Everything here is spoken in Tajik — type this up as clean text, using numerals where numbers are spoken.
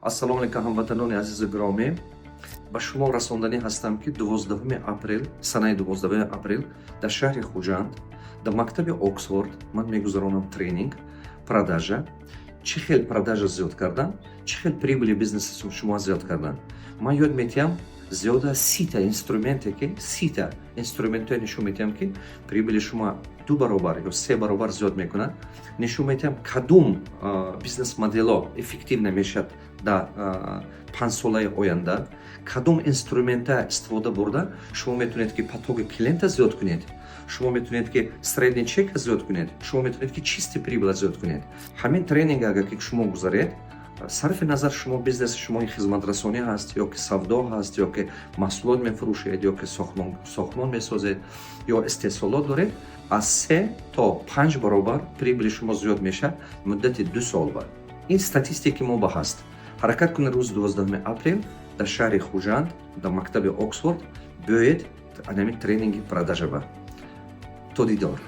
ассалому алайкум ҳамватанони азизу гиромӣ. ба шумо расонданӣ ҳастам ки 12 апрел, санаи 12 апрел дар шаҳри Хуҷанд, дар мактаби Оксфорд ман мегузаронам тренинг продажа. Чӣ хел продажа зиёд кардан, чӣ хел прибули бизнеси шумо зиёд кардан. Ман ёд метиҳам зиёда 30 инструменте ки 30 инструментҳои нишон метиҳам ки прибули шумо 2 баробар ё 3 баробар зиёд мекунад. нишон метиҳам кадом бизнес модело эффективна мешавад дар 5 солаи оянда, кадом инструмента истифода бурда шумо метавонед ки потоки клиента зиёд кунед, шумо метавонед ки средний чека зиёд кунед, шумо метавонед ки чистый прибыла зиёд кунед. Ҳамин тренинг агар ки шумо гузаред, сарфи назар шумо бизнеси шумо хизматрасонӣ ҳаст ё ки савдо ҳаст, ё ки маҳсулот мефурӯшед, ё ки сохтмон месозед, ё истеҳсолот доред, аз 3 то 5 баробар прибули шумо зиёд мешавад муддати 2 сол баъд. Ин статистики мо ба ҳаст. ҳаракат кунед рӯзи 12 апрел дар шаҳри Хуҷанд, дар мактаби Оксфорд биёед ҳамин тренинги продажа ба. То дидор.